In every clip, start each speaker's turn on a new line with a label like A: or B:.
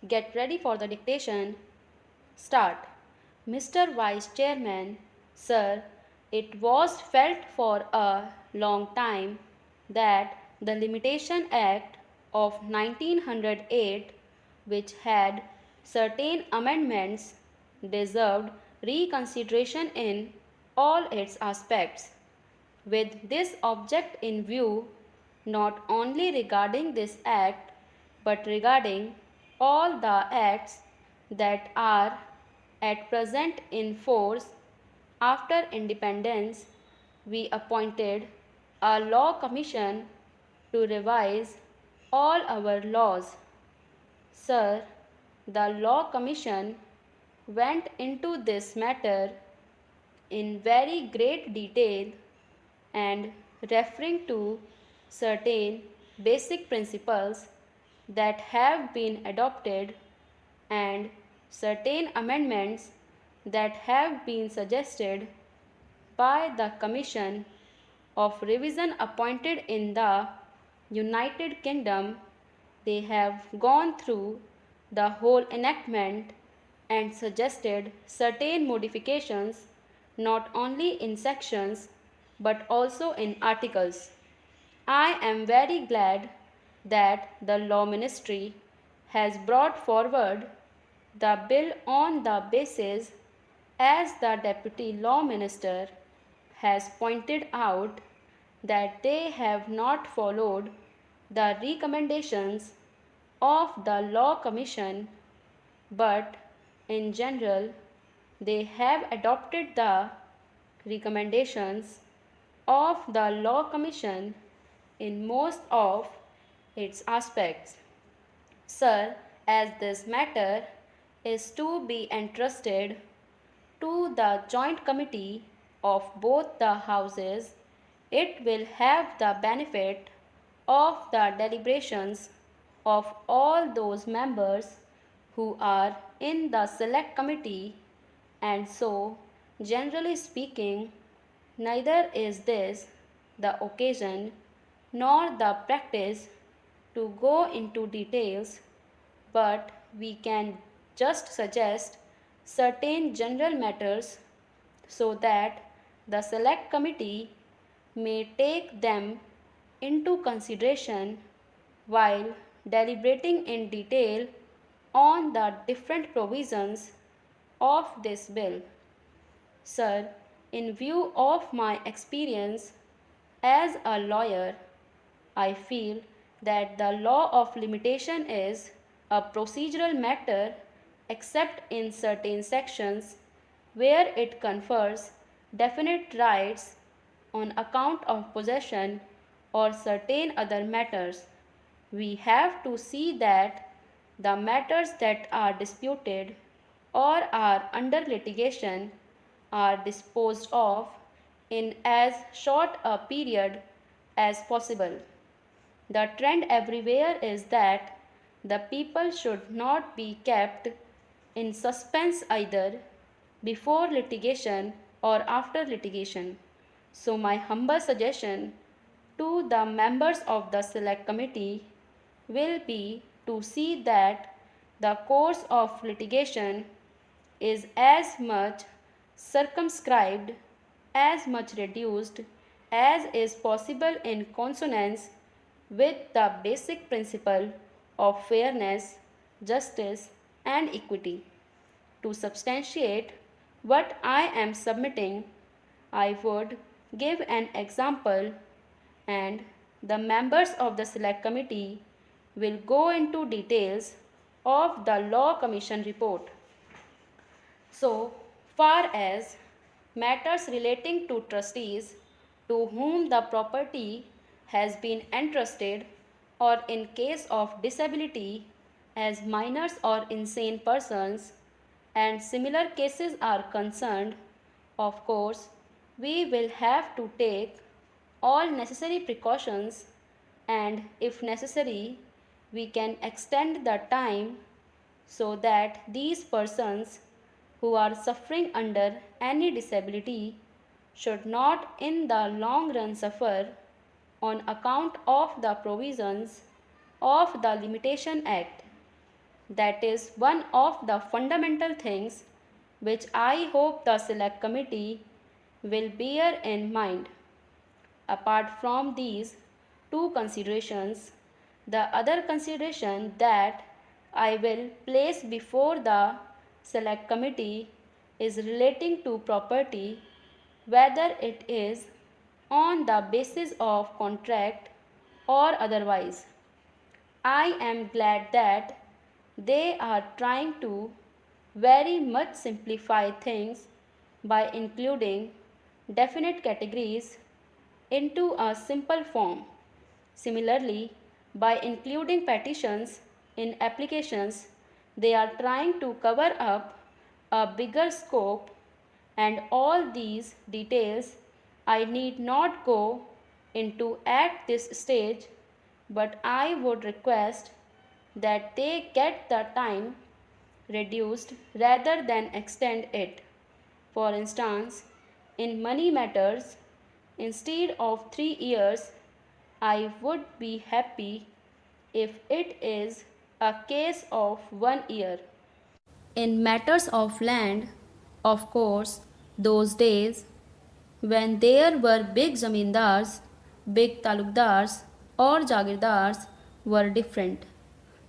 A: Get ready for the dictation. Start. Mr. Vice Chairman, Sir, it was felt for a long time that the Limitation Act of 1908, which had certain amendments, deserved reconsideration in all its aspects. With this object in view, not only regarding this Act, but regarding all the acts that are at present in force after independence, we appointed a law commission to revise all our laws. Sir, the law commission went into this matter in very great detail and referring to certain basic principles that have been adopted and certain amendments that have been suggested by the Commission of Revision appointed in the United Kingdom, they have gone through the whole enactment and suggested certain modifications not only in sections but also in articles. I am very glad that the Law Ministry has brought forward the bill on the basis, as the Deputy Law Minister has pointed out, that they have not followed the recommendations of the Law Commission, but in general they have adopted the recommendations of the Law Commission in most of its aspects. Sir, as this matter is to be entrusted to the joint committee of both the houses, it will have the benefit of the deliberations of all those members who are in the select committee, and so, generally speaking, neither is this the occasion nor the practice to go into details, but we can just suggest certain general matters so that the select committee may take them into consideration while deliberating in detail on the different provisions of this bill. Sir, in view of my experience as a lawyer, I feel that the law of limitation is a procedural matter except in certain sections where it confers definite rights on account of possession or certain other matters. We have to see that the matters that are disputed or are under litigation are disposed of in as short a period as possible. The trend everywhere is that the people should not be kept in suspense either before litigation or after litigation. So my humble suggestion to the members of the select committee will be to see that the course of litigation is as much circumscribed, as much reduced as is possible in consonance with the basic principle of fairness, justice, and equity. To substantiate what I am submitting, I would give an example, and the members of the select committee will go into details of the Law Commission report. So far as matters relating to trustees to whom the property has been entrusted, or in case of disability as minors or insane persons, and similar cases are concerned, of course, we will have to take all necessary precautions, and if necessary, we can extend the time so that these persons who are suffering under any disability should not in the long run suffer on account of the provisions of the Limitation Act. That is one of the fundamental things which I hope the select committee will bear in mind. Apart from these two considerations, the other consideration that I will place before the select committee is relating to property, whether it is on the basis of contract or otherwise. I am glad that they are trying to very much simplify things by including definite categories into a simple form. Similarly, by including petitions in applications, they are trying to cover up a bigger scope, and all these details I need not go into at this stage, but I would request that they get the time reduced rather than extend it. For instance, in money matters, instead of 3 years, I would be happy if it is a case of 1 year. In matters of land, of course, those days when there were big zamindars, big talukdars, or jagirdars were different.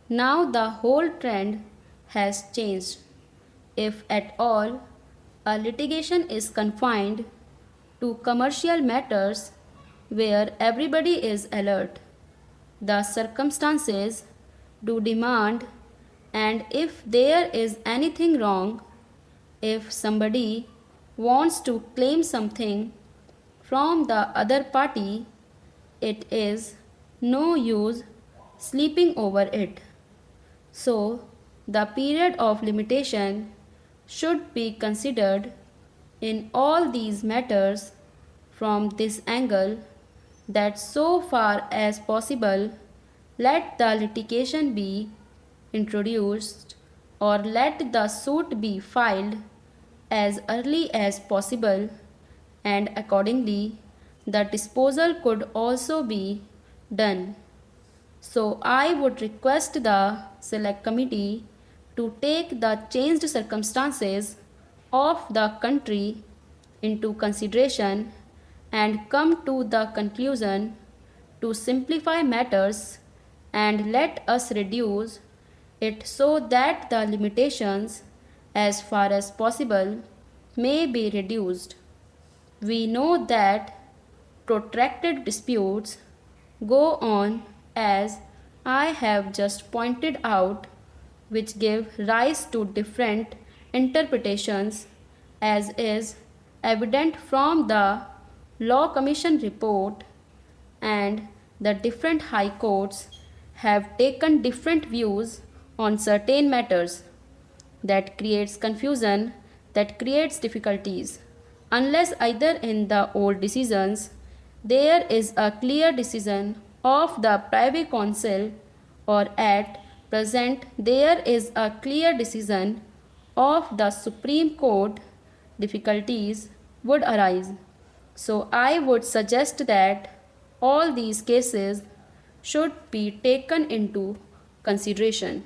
A: Now the whole trend has changed. If at all, a litigation is confined to commercial matters where everybody is alert. The circumstances do demand, and if there is anything wrong, if somebody wants to claim something from the other party, it is no use sleeping over it. So, the period of limitation should be considered in all these matters from this angle, that so far as possible, let the litigation be introduced or let the suit be filed as early as possible, and accordingly the disposal could also be done. So I would request the select committee to take the changed circumstances of the country into consideration and come to the conclusion to simplify matters and let us reduce it so that the limitations, as far as possible, may be reduced. We know that protracted disputes go on, as I have just pointed out, which give rise to different interpretations, as is evident from the Law Commission report, and the different high courts have taken different views on certain matters. That creates confusion, that creates difficulties, unless either in the old decisions there is a clear decision of the Privy Council, or at present there is a clear decision of the Supreme Court, difficulties would arise. So I would suggest that all these cases should be taken into consideration.